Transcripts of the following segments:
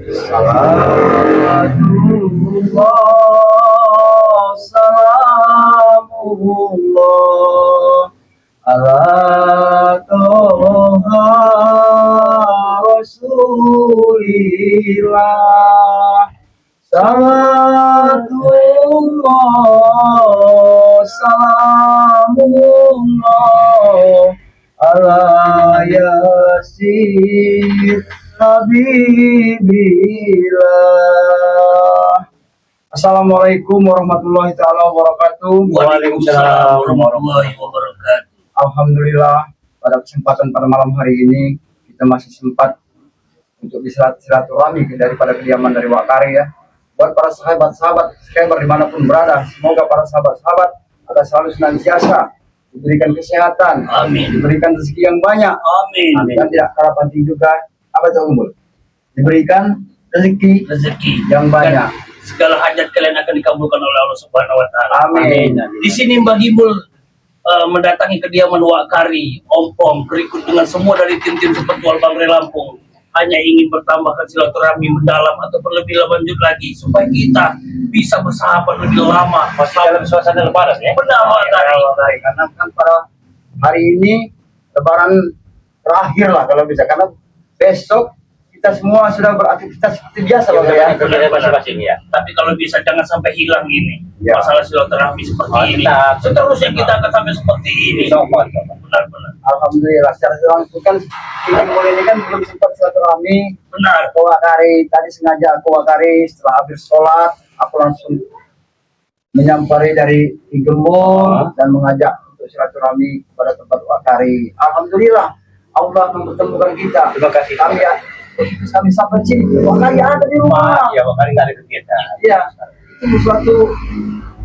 Salatullah, salamullah ala toha rasulillah. Salatullah, salamullah ala yasir habibillah. Assalamualaikum warahmatullahi taala wabarakatuh. Waalaikumsalam warahmatullahi wabarakatuh. Alhamdulillah, pada kesempatan pada malam hari ini kita masih sempat untuk silaturahmi daripada kediaman dari Wakari ya. Buat para sahabat-sahabat subscriber dimanapun berada, semoga para sahabat-sahabat akan selalu senantiasa diberikan kesehatan, Amin. diberikan rezeki yang banyak, Amin. dan tidak kalah penting juga apa itu Umbul? Diberikan rezeki yang banyak. Dan segala hajat kalian akan dikabulkan oleh Allah Subhanahu Wa Taala. Amin. Di sini Mbak Gibul mendatangi kediaman Wakari, Ompong, berikut dengan semua dari tim-tim seperti Bangre Lampung. Hanya ingin bertambahkan silaturahmi mendalam ataupun lebih lanjut lagi supaya kita bisa bersahabat lebih lama. Masih dalam suasana lebaran ya? Benar, Wakari. Karena kan pada hari ini lebaran terakhir lah kalau bisa, karena besok kita semua sudah beraktivitas seperti biasa loh ya. Masing-masing ya. Tapi kalau bisa jangan sampai hilang ini Ya. masalah silaturahmi seperti ini. Tetap. Seterusnya kita akan sampai seperti ini. Benar-benar. Alhamdulillah secara langsung kan ini kan belum sempat silaturahmi. Benar. Ke Wakari tadi sengaja ke Wakari setelah habis sholat aku langsung menyampari dari Gembong dan mengajak untuk silaturahmi pada tempat Wakari. Alhamdulillah Allah mempertemukan kita. Terima kasih. Kami sampai sini Wakari ada di rumah. Ya, Wakari nggak ada kegiatan. Iya, itu suatu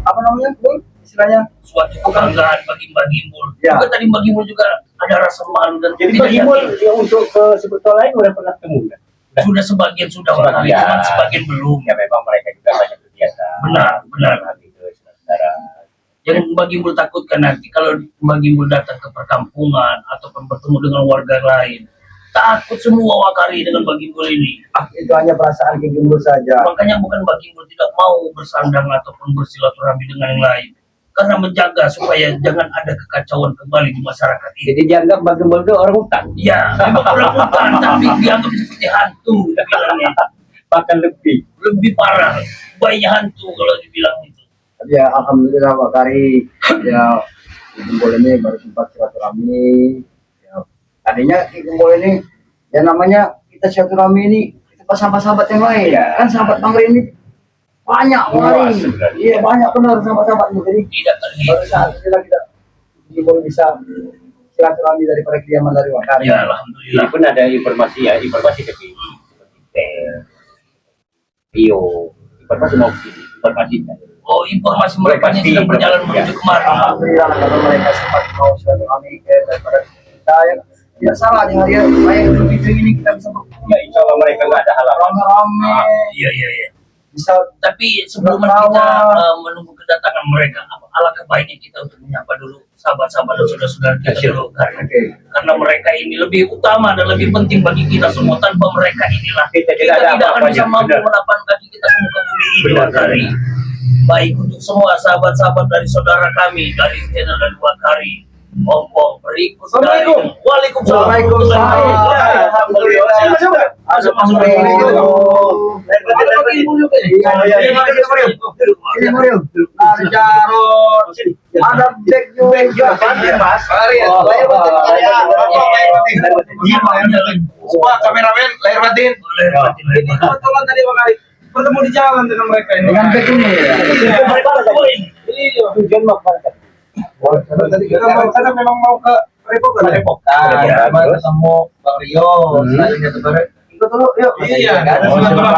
apa namanya, Bro? Istilahnya Suatu kebanggaan bagi Mbak Gimbul. Ya. Juga tadi Mbak Gimbul juga ada rasa malu dan Jadi tidak Mbak Gibul yakin. ya, untuk ke sebetulnya lain udah pernah ketemu kan? Sudah sebagian sudah Wakari, Sebagian. cuman sebagian belum. Ya memang mereka juga banyak kegiatan. Benar. Nanti ke saudara. Yang Mbak Gimbul takutkan nanti kalau Mbak Gimbul datang ke perkampungan ataupun bertemu dengan warga lain, takut semua Wakari dengan Mbak Gimbul ini. itu hanya perasaan Gembong saja. Makanya bukan Mbak Gimbul tidak mau bersandang ataupun bersilaturahmi dengan yang lain, karena menjaga supaya jangan ada kekacauan kembali di masyarakat ini. Jadi dianggap Mbak Gibul itu orang hutan. Ya, memang orang hutan, tapi dianggap seperti hantu dibilangnya. Bahkan Lebih parah, bayi hantu kalau dibilang itu. Tapi ya alhamdulillah Wakari ya Gembong ini baru sempat silaturahmi. Ya, tadinya Gembong ini ya namanya kita silaturahmi ini kita pas sahabat-sahabat yang lain. Ya. Kan sahabat Bangre ini banyak Wakari. sebenarnya. Iya banyak benar sahabat-sahabatnya. Jadi Tidak baru terhitung. saat inilah kita Gembong bisa silaturahmi dari para kediaman dari Wakari. Ya, Ini alhamdulillah. pun ada informasi ya, informasi tapi informasi mau informasi. Oh, informasi mereka ini sudah berjalan menuju kemari. Alhamdulillah kalau mereka sempat mau silaturahmi daripada kita ya tidak salah di hari Idul Fitri ini kita bisa Ya insya Allah mereka nggak ada halangan. rame-rame Iya. bisa. Tapi sebelum Bertawa. kita menunggu kedatangan mereka, alangkah baiknya kita untuk menyapa dulu sahabat-sahabat dan saudara-saudara kita dulu, karena mereka ini lebih utama dan lebih penting bagi kita semua. Tanpa mereka inilah Kita kita tidak ada tidak akan apa-apanya. bisa mampu Benar. menapkan kaki kita semua ke bumi ini. Benar. Wakari. Baik untuk semua sahabat-sahabat dari saudara kami dari channel dari Wakari, Ompong, berikut dari Assalamualaikum. Waalaikumsalam. Waalaikumsalam. Alhamdulillah. Ini Mario, ada Jarod, ada Jack juga. Semua kameramen lahir batin. Ini kebetulan tadi Wakari bertemu di jalan dengan mereka ini. Dengan Jack ini ya. Iya. Tujuan mau kemana? Tadi kita mau sana memang mau ke Padepokan. Iya. Ketemu Bang Rio, selanjutnya ke Bare. Ikut dulu yuk. Iya. Alhamdulillah.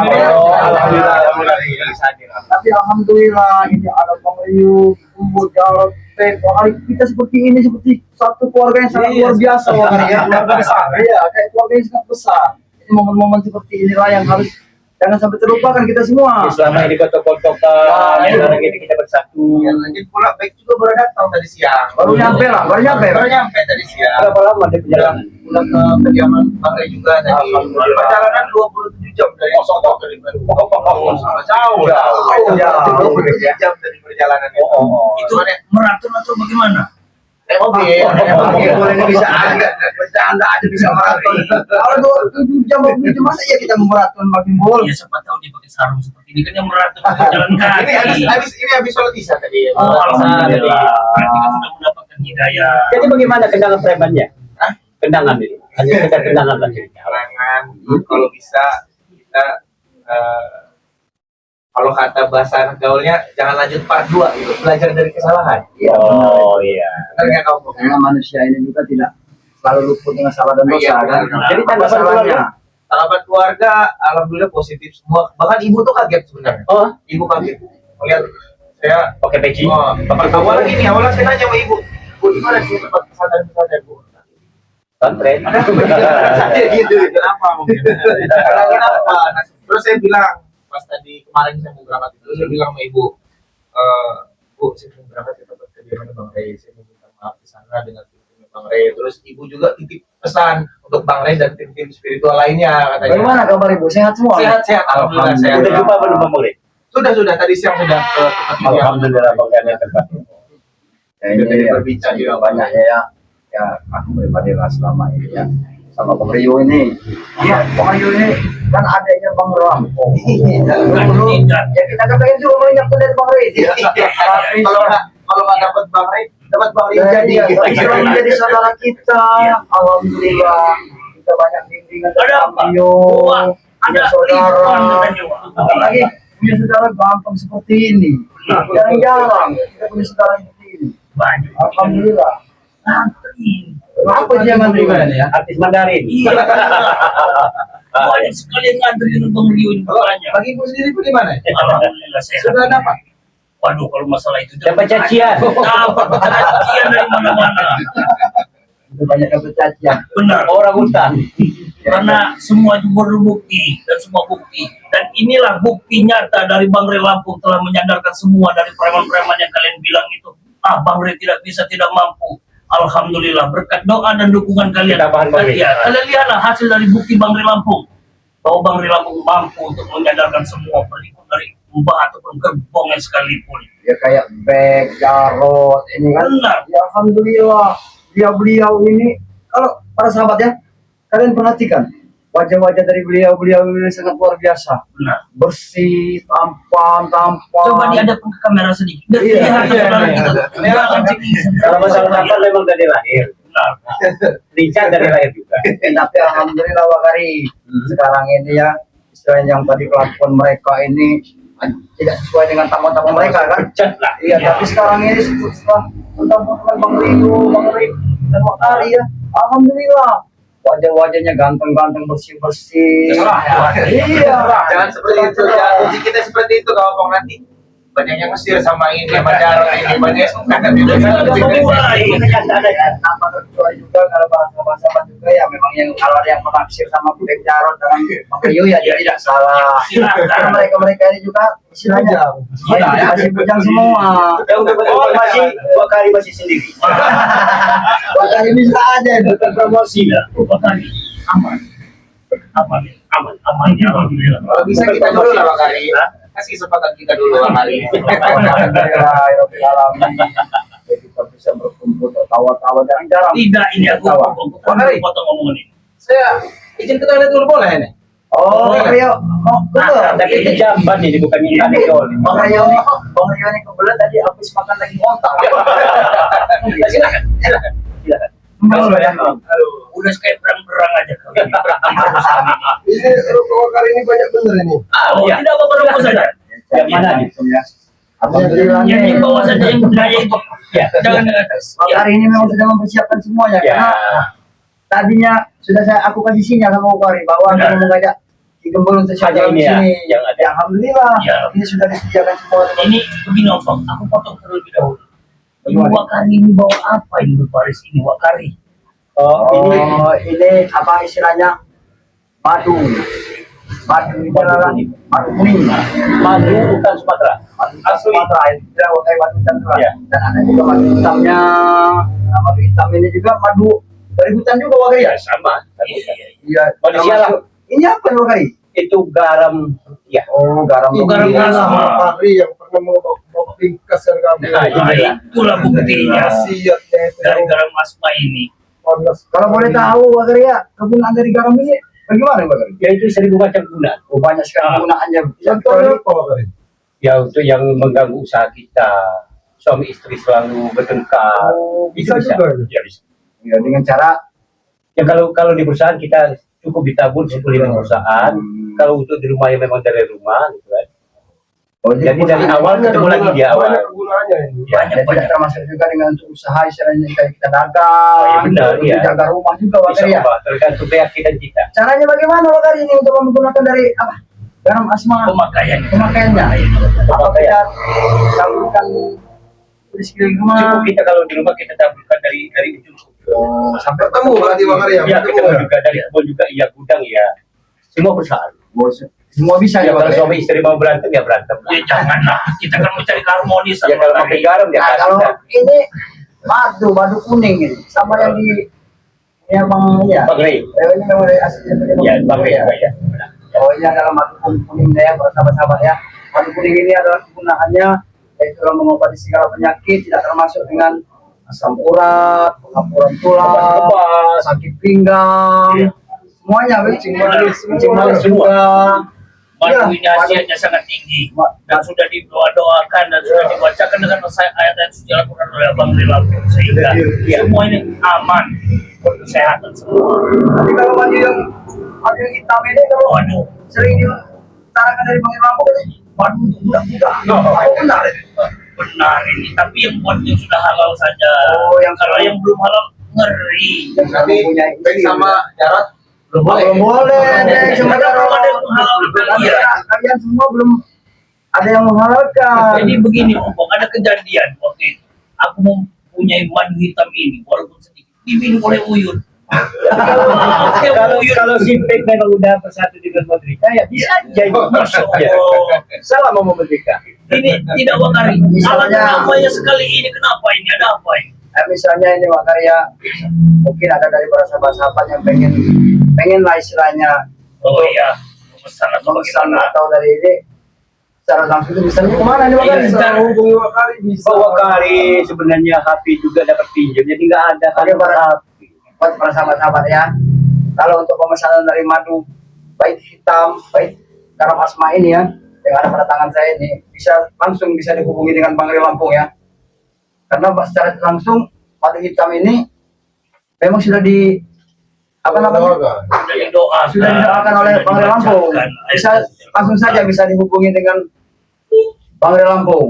Tapi alhamdulillah ini ada Bang Rio, Umbu, Jarod, Tek. Wakari kita seperti ini, seperti satu keluarga yang sangat luar biasa Wakari ya. Keluarga besar. Iya, kayak keluarga yang sangat besar. Ini momen-momen seperti inilah yang harus jangan sampai terlupakan kita semua. Selama ini kotok-kotokan, sekarang ini kita bersatu. Yang lanjut pula baik juga baru datang tadi siang. Baru nyampe lah, baru nyampe. Baru nyampe tadi siang. Berapa lama di perjalanan? Pulang ke kediaman Bang Ray juga tadi. Alhamdulillah. Perjalanan 27 jam dari Soto ke Jauh. Jam dari perjalanan itu. Itu maraton atau bagaimana? Mobil. Boleh ini bisa ada bercanda aja bisa maraton. Kalau 7 jam begitu masa ya kita mau maraton makin bol. Ya siapa tahu dia pakai sarung seperti ini kan yang maraton jalan kaki. Ini habis sholat isya tadi. Oh, alhamdulillah. Berarti kan sudah mendapatkan hidayah. Jadi bagaimana kendangan premannya? Kendangan ini. Hanya sekedar kendangan saja. Karangan kalau bisa kita kalau kata bahasa anak gaulnya jangan lanjut part 2 gitu. Belajar dari kesalahan. Oh iya. Benar nggak kamu? Karena manusia ini juga tidak selalu luput dengan salah dan dosa Iya, kan. benar. Jadi tanggapan Masalahnya. keluarga. Tanggapan keluarga alhamdulillah positif semua. Bahkan ibu tuh kaget sebenarnya. Oh, Ibu kaget. Melihat saya pakai peci. awalnya gini, awalnya saya nanya sama ibu, Bu, di mana sih tempat pesantren Bu? Pesantren. Saya gitu, kenapa mungkin? Kenapa? Nah, terus saya bilang, pas tadi kemarin saya mau berangkat itu, saya bilang sama ibu, Bu, saya mau berangkat ke tempat kediaman Bang Rey, saya mau minta maaf di sana dengan tim Bang Rey. Terus ibu juga titip pesan untuk Bang Rey dan tim-tim spiritual lainnya katanya. Bagaimana kabar ibu? Sehat semua? Sehat, alhamdulillah sehat. Udah jumpa belum Bang Mulai? Sudah, tadi siang sudah ke tempat kediaman. Alhamdulillah Bang Gani terbaik. Ya, ini Jadi ya, berbicara juga banyak ya. Ya aku pribadi lah selama ini ya sama Bang Rio ini. Iya, Bang Rio ini kan adanya Bang Rampo. Ya kita kan pengen juga banyak tuh dari Bang Rio. Tapi Kalau nggak dapat Bang Rey, dapat Bang Rey jadi. jadi jadi saudara kita. Alhamdulillah kita banyak bimbingan dari Ada Bang apa? Rio. Wah, ada Punya saudara. Ridwan katanya, Wak. Apalagi punya saudara gampang seperti ini. Jarang-jarang kita punya saudara seperti ini. Banyak. Alhamdulillah. Ngantri. Apa dia ngantri ya? Artis Mandarin. Iya. Banyak sekali yang ngantri dengan Bang Rio ini banyak. Bagi ibu sendiri bagaimana? Alhamdulillah sehat. Sudah dapat? Waduh, kalau masalah itu Dapat cacian. Dapat cacian dari mana-mana. Itu banyak dapat cacian. Benar. Orang hutan. Karena semua juga berbukti dan semua bukti. Dan inilah bukti nyata dari Bang Rey Lampung telah menyadarkan semua dari preman-preman yang kalian bilang itu. Bang Rey tidak bisa, tidak mampu. Alhamdulillah berkat doa dan dukungan kalian. Kita bahan Bang Rey. Ya, kalian lihatlah hasil dari bukti Bang Rey Lampung. Bahwa Bang Rey Lampung mampu untuk menyadarkan semua pengikut dari Mbah ataupun gerbongnya sekalipun. Ya kayak Bek, Jarot, ini kan. Benar. Ya Alhamdulillah. Beliau ini, kalau para sahabat ya, kalian perhatikan. Wajah-wajah dari beliau ini sangat luar biasa. Benar. Bersih, tampan. Coba dihadapkan ke kamera sedikit. Biar Iya, kelihatan iya, saudara iya. kita. Jangan cekik. Kalau masalah tampan memang dari lahir. Benar. Lincah dari lahir juga. Tapi Alhamdulillah Wakari. Sekarang ini ya, istilahnya yang tadi kelakuan mereka ini tidak sesuai dengan tamu-tamu mereka kan. Cat lah. Iya, tapi sekarang ini setelah tentang Bang Rio, Bang Rio dan Wakari ya, Alhamdulillah wajah-wajahnya ganteng-ganteng, bersih-bersih. Iya. Jangan seperti itu. Ya, uji kita seperti itu kalau Bang nanti banyak yang mesir sama ini sama Jarot ini banyak yang suka kan Tanpa terkecuali juga kalau bahasa-bahasa juga ya memang yang kalau ada yang menaksir sama Bek Jarot dengan Bang Rio ya dia tidak salah. Karena mereka ini juga istilahnya masih bujang semua. Yang untuk informasi, dua kali masih sendiri. Wakari bisa aja itu. Bukan promosi lah. Bakari aman. Aman ya alhamdulillah. kalau bisa kita dulu lah Bang Kari kasih kesempatan kita dulu Bang Kari Kita bisa berkumpul tertawa-tawa jarang-jarang. Tidak, ini aku Tawa. potong omongan ini. saya izin ke toilet dulu boleh ini Oh, Rio. Oh, betul. Tapi itu jamban ini bukan minta dol. Bang Rio ini kebelet tadi habis makan lagi otak. silakan Betul ya. Udah kayak berang-berang aja kali ini. Ini rokok kali ini banyak bener ini. Oh, Iya. tidak apa-apa rokok saja. Yang mana nih? Ya. Alhamdulillah. Yang di bawah saja yang budaya itu. Ya. Jangan di atas. Bang Ya. Kari ini memang sudah mempersiapkan semuanya Ya. karena tadinya sudah aku kasih sinyal sama Bang Kari bahwa Ya. kita mengajak Ki Gembul untuk Hanya siaran di ini ya, sini. yang ada. Ya, alhamdulillah. Ya. Ini sudah disediakan semua. Ini begini Om, aku potong terlebih dahulu. Ini Bagaimana? Wakari ini bawa apa ini berbaris ini Wakari? Oh, ini Oh, ini apa istilahnya? Madu. Madu ini adalah madu kuning. madu bukan Sumatera. Madu Sumatera itu kayak madu hitam juga. Ya. Dan ada juga madu hitamnya. Nah, madu hitam ini juga madu dari hutan juga Wakari ya? Ya sama. Iya. Iya. Manusia lah. Ini apa Wakari? itu garam ya. Oh, garam. Oh, garam Inilah asma. Hari yang pernah mau pingkas kami. Nah, Nah, itulah buktinya Khasiatnya itu dari garam asma ini. panas. Kalau boleh tahu, Pak Gari ya, kegunaan dari garam ini bagaimana, Pak Gari? Ya itu 1000 macam guna. Oh, banyak sekali kegunaannya. Contohnya apa, Pak? Ya untuk yang mengganggu usaha kita, suami istri selalu bertengkar. Oh, Itu bisa juga ya? Ya bisa. Ya, dengan cara Ya kalau di perusahaan kita cukup ditabur 10 perusahaan. Kalau untuk di rumah yang memang dari rumah, gitu kan. oh, Jadi dari awal ketemu lagi di awal. Banyak kegunaannya ini. Ya, ya, tidak termasuk juga dengan untuk usaha istilahnya kayak kita dagang, Oh, iya benar, untuk iya. jaga rumah juga, Pak bisa Gari ya. ubah, tergantung keyakinan kita. Caranya bagaimana, Pak Gari ini untuk menggunakan dari apa? Garam asma Pemakaian. pemakaiannya. Apa kita taburkan di sekeliling rumah? Cukup kita kalau di rumah kita taburkan dari ujung. Oh, sampai Ketemu berarti Bang Arya. Ya Ketemu ketemu ya? juga dari kebun juga, iya gudang ya. Semua perusahaan. bos, semua bisa Ya ya, Pak kalau Gari? suami istri mau berantem ya berantem. Ya janganlah, kita kan mencari harmonis. Ya kalau pakai garam ya Nah, kasih kalau dah. ini madu kuning ini sama yang di yang bang ya. Bang Rey. Ini memang dari aslinya Ya Bang Rey ya. juga ya. Oh, ini adalah madu kuning ya, para sahabat-sahabat ya. Madu kuning ini adalah kegunaannya yaitu dalam mengobati segala penyakit, tidak termasuk dengan asam urat, pengapuran tulang, Lepas. sakit pinggang, Iya. semuanya, kencing manis, kencing Semua. manis juga. Madu Iya, ini khasiatnya sangat tinggi dan sudah didoa-doakan dan sudah dibacakan dengan ayat-ayat suci Al-Quran oleh Abang Lampung sehingga Iya. semua ini aman untuk kesehatan semua. Tapi kalau madu yang hitam ini kalau Waduh, sering diutarakan dari Bang Lampung ini madu untuk budak-budak. Apa benar itu? benar ini. Tapi yang buatnya sudah halal saja. Oh, yang kalau sudah- yang belum halal ngeri. Yang Tapi mempunyai baik sama Jarot belum boleh. belum boleh deh, Sebenarnya belum ada yang menghalalkan. Iya. Kalian semua belum ada yang menghalalkan. Jadi begini, Ompong, ada kejadian waktu itu. Aku mempunyai madu hitam ini, walaupun sedikit, diminum oleh Uyun. Kalau Simpek memang udah bersatu dengan Merdeka ya bisa jadi. Masya Ya. Allah. Salah mau Merdeka. Ini tidak wakari. Alat Misalnya- namanya sekali ini, kenapa ini? Ada apa ini? Misalnya ini Pak Karya, mungkin ada dari para sahabat-sahabat yang pengen lah istilahnya Oh iya, pesan atau memesan bagaimana? atau dari ini secara langsung itu misalnya kemana nih Pak Karya? Iya, Bisa hubungi Wakari bisa. Bawa kari sebenarnya HP juga dapat pinjam jadi nggak ada Oke, kan para, HP. buat para sahabat-sahabat ya, kalau untuk pemesanan dari madu baik hitam, baik garam asma ini ya, yang ada pada tangan saya ini bisa dihubungi dengan Bang Rio Lampung ya. Karena secara langsung madu hitam ini memang sudah di apa namanya? Sudah didoakan. Sudah didoakan oleh Bang Rio Lampung. dibacakan. Bisa langsung saja bisa dihubungi dengan Bang Rio Lampung.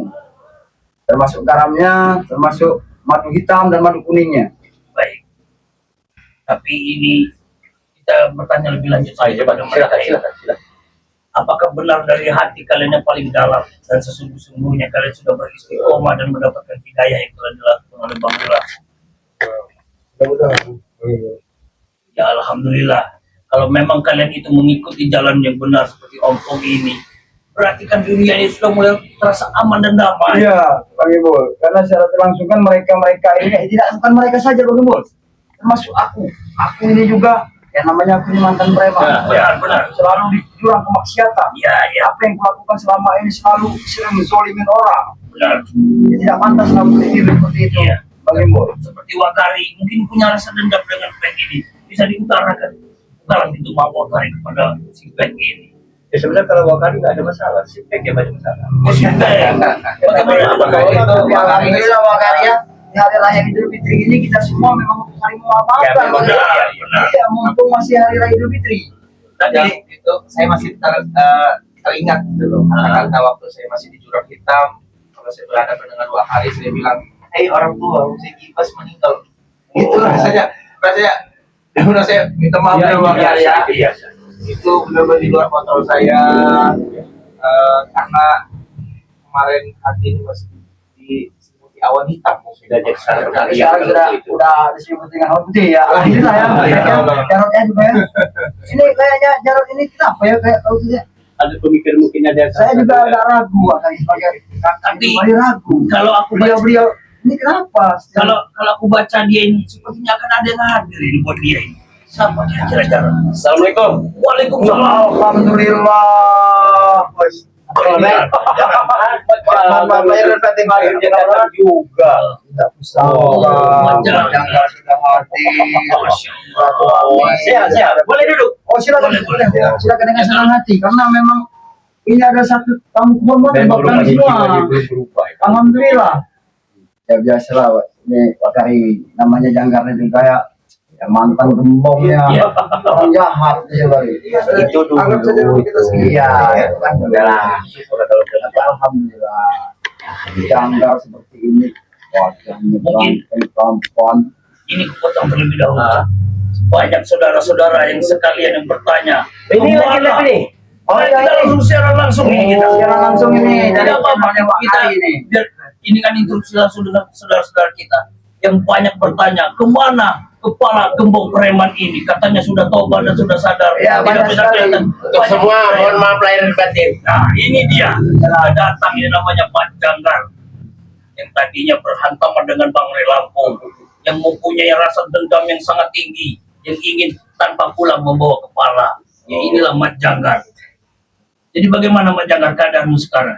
Termasuk garamnya, termasuk madu hitam dan madu kuningnya. Baik. Tapi ini kita bertanya lebih lanjut saja pada mereka ini. Silakan. Apakah benar dari hati kalian yang paling dalam dan sesungguh-sungguhnya kalian sudah beristiqomah dan mendapatkan hidayah yang telah dilakukan oleh Bang Rio? Mudah-mudahan. Ya Alhamdulillah. Kalau memang kalian itu mengikuti jalan yang benar seperti Ompong ini, berarti kan dunia ini sudah mulai terasa aman dan damai. Iya, Bang Ibu. Karena secara langsung kan mereka ini tidak bukan mereka saja, Bang Ibu. Termasuk aku. Aku ini juga yang namanya aku ini mantan preman. Ya, benar. Selalu di jurang kemaksiatan. Ya, ya, Apa yang kulakukan selama ini selalu sering menzolimin orang. benar. Jadi tidak pantas selalu berdiri seperti itu, Iya. Bang Ibu. Seperti Wakari, mungkin punya rasa dendam dengan Pek ini. Bisa diutarakan. Bukalah pintu maaf Wakari kepada si Pek ini. Ya sebenarnya kalau Wakari nggak ada masalah, Simpek yang banyak masalah. Oh, sudah ya. Bagaimana? Alhamdulillah Bang Karya, di hari raya Idul Fitri ini kita semua memang saling memaafkan. Ya, memang Bang. benar, benar. Iya, mumpung masih hari raya Idul Fitri. Tadi itu saya masih teringat gitu loh. Kata waktu saya masih di jurang hitam, kalau saya berhadapan dengan Wakari, saya bilang, hei orang tua, saya Gibas meninggal. Itu rasanya benar saya minta maaf Ya, ya Wakari ya. iya. Itu benar-benar di luar kontrol saya. Karena kemarin hati ini masih diselimuti awan hitam. Sudah jadi salah Tapi sekali ya sekarang kalau itu. udah disebut dengan awan putih ya. Alhamdulillah ya. Jarotnya juga ya. Ini kayaknya Jarot ini kenapa ya kayak kalau tidak? Ada pemikir mungkin ada yang Saya salah juga satu, agak ya. ragu kali sebagai kakak Tapi, kembali ragu. kalau aku baca, Beliau ini kenapa? kalau aku baca dia ini, sepertinya akan ada yang hadir ini buat dia ini. Siapa kira-kira jarang? Assalamualaikum. Waalaikumsalam. Alhamdulillah. juga. Tidak usah. Jangan sudah hati. Sehat. Boleh duduk. Oh silakan, Boleh. silakan dengan senang hati karena memang ini ada satu tamu kehormatan buat kami semua. Alhamdulillah. Ya biasalah, ini Pak Kari namanya jangkarnya juga ya mantan gembongnya, orang jahat dia Kari. Itu dulu. Anggap saja kita sendiri. Iya, itu kan Udahlah. alhamdulillah. Jangkar seperti ini, wajahnya Mungkin. perempuan. Ini kupotong terlebih dahulu. Banyak saudara-saudara yang sekalian yang bertanya. Ini "Kemana?" laki-laki nih. Oh, Kita iya, langsung siaran langsung ini kita. Siaran langsung ini dari Tidak apa-apa. channelnya Pak Kita Kari ini. ini kan instruksi langsung dengan saudara-saudara kita yang banyak bertanya kemana kepala gembong preman ini, katanya sudah tobat dan sudah sadar. Ya, banyak Tidak sekali. kelihatan. Untuk Banyak semua, bertanya. mohon maaf lahir dan batin. Nah ini dia sudah datang, ini namanya Pak Janggar yang tadinya berhantaman dengan Bang Ray Lampung, yang mempunyai rasa dendam yang sangat tinggi, yang ingin tanpa pulang membawa kepala. Ya inilah Mat Janggar. Jadi bagaimana Mat Janggar keadaanmu sekarang?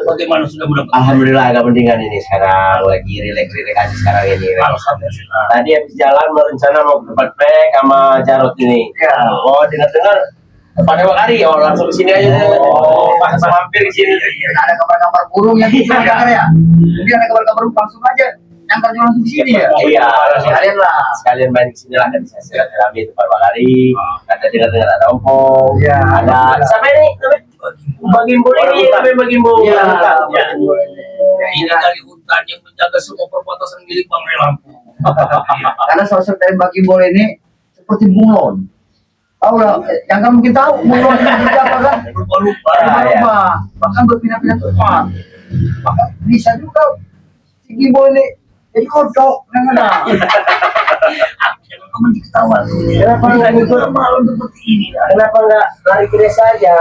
Bagaimana sudah mudah? Alhamdulillah agak mendingan ini sekarang, lagi rileks aja sekarang ini. Alhamdulillah. Tadi habis jalan berencana mau ke tempat Pek sama Jarot ini. Ya. Oh dengar-dengar pada Wakari, oh langsung ke sini aja. Pas mampir ke sini. Ada kabar-kabar burung yang gitu Jangkar ya. Jadi ada kabar-kabar burung langsung aja. Jangkar langsung di sini ya. Iya, Sekalian lah. sekalian main kesini lah, kan bisa silaturahmi tempat Wakari. Ada dengar-dengar ada ompong, Iya. ada siapa ini? Bagimbul ini, namanya Bagimbul. Iya. Ya. Ini kali hutan yang menjaga semua perbatasan milik Bang Ray Lampung. Karena sosok dari Mbak Kimbol ini seperti bunglon. Tahu lah, yang kamu mungkin tahu bunglon itu apa kan? Berubah-ubah. Berubah-ubah, bahkan berpindah-pindah tempat. Maka bisa juga si Kimbol ini jadi kodok, kadang-kadang. Aku jangan kamu diketawa. Kenapa nggak Itu ikut? malam seperti ini. Kenapa nggak lari ke desa aja,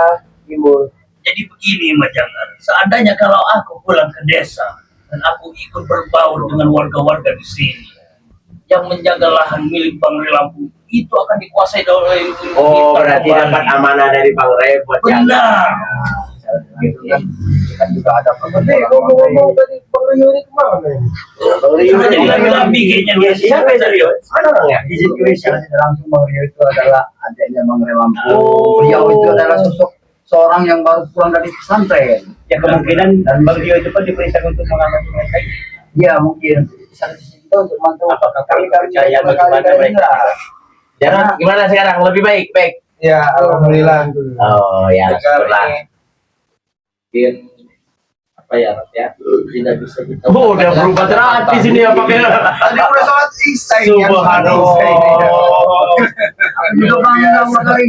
Gimbul? Jadi begini Mas Janggar, seandainya kalau aku pulang ke desa dan aku ikut berbaur dengan warga-warga di sini yang menjaga lahan milik Bang Ray Lampung, itu akan dikuasai oleh Oh, kita berarti kembali. dapat amanah dari Bang Ray buat jaga. Benar. Gitu kan juga ada Tapi ngomong-ngomong tadi Bang Rio ini kemana ini? Bang Ray Sudah jadi laki-laki kayaknya dia. Siapa yang serius? Ada orangnya? izin secara tidak langsung Bang Rio itu adalah adiknya Bang Ray Lampung. Oh. Beliau itu adalah sosok seorang yang baru pulang dari pesantren. Ya kemungkinan Bang Rio itu pun diperintah untuk mengamati mereka. Iya mungkin bisa kita untuk membantu Apakah kami percaya bagaimana mereka? Jangan gimana sekarang? Lebih baik, baik. Ya, alhamdulillah. Oh ya, syukurlah. Mungkin apa ya, Rat, ya tidak bisa kita. Oh, udah berubah terhati sini ya pakai. Tadi udah sholat isya ini. Subhanallah. juga bangga sekali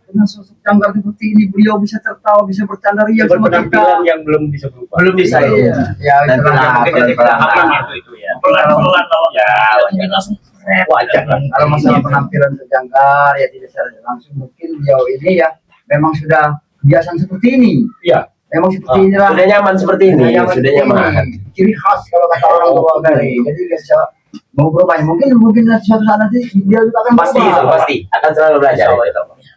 dengan sosok Jangkar seperti ini. Beliau bisa tertawa, bisa bercanda ria sama kita. Berpenampilan yang belum bisa berubah. Belum bisa ya. Iya, ya Nanti itulah. lah, mungkin jadi tahapan itu ya. Pelan-pelan lawan. Ya, Jadi langsung wajar. Kalau masalah penampilan untuk Jangkar ya tidak secara langsung mungkin beliau ini ya memang sudah kebiasaan seperti ini. Iya. Memang seperti inilah. Sudah nyaman seperti ini, sudah seperti nyaman. ini. Ciri khas kalau kata orang tua kali. Jadi nggak bisa mau berubah. Mungkin suatu saat nanti dia juga akan Pasti itu, berubah. pasti akan selalu belajar.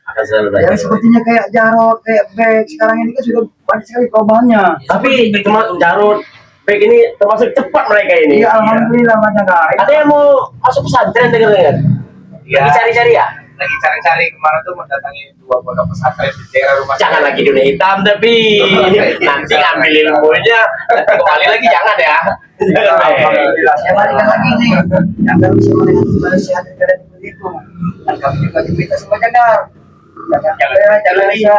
Akan selalu Ya belajar. sepertinya kayak Jarot, kayak Bek sekarang ini kan sudah banyak sekali perubahannya. Tapi termasuk Jarod, baik ini termasuk cepat mereka ini. Iya alhamdulillah Mas Jangkar. Ada yang mau masuk pesantren dengar-dengar? Iya. Lagi cari-cari ya? Lagi cari-cari kemarin tuh mendatangi 2 pondok pesantren di daerah rumah. Jangan lagi dunia hitam tapi nanti ambil ilmunya nanti kembali lagi jangan ya. Jangan Bek. Alhamdulillah saya balikan lagi nih. Jangkar bisa melihat gimana sehat negara seperti itu. Dan kami juga diminta sama Jangkar. Jangan bisa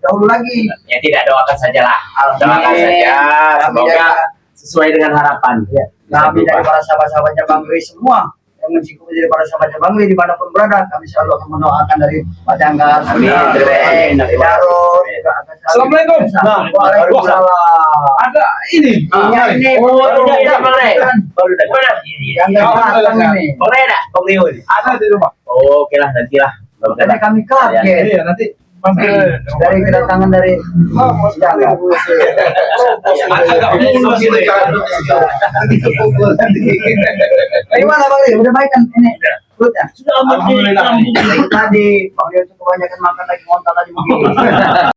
dahulu lagi. Ya tidak, doakan sajalah. Doakan saja, semoga sesuai dengan harapan. Ya, kami dari para sahabat-sahabatnya Bang Ray semua yang mencikupi dari para sahabatnya Bang Ray dimanapun berada, kami selalu akan mendoakan dari Pak Jangkar, Amin. dari Jarot, Assalamualaikum. Waalaikumsalam. Ada ini. Ini Oh, udah ya Bang Ray. Baru dah. Mana? Jangkar datang ini. Bang Ray ada? Bang Rio ini. Ada di rumah. Oh, oke lah, nantilah. Jadi kami kaget Iya, nanti dari kedatangan dari Jangkar. Bagaimana Bang Ray? Udah baik kan ini? Perutnya. Sudah amat di Alhamdulillah. lambung. Tadi, Bang Leo tuh kebanyakan makan lagi ngontak tadi mungkin.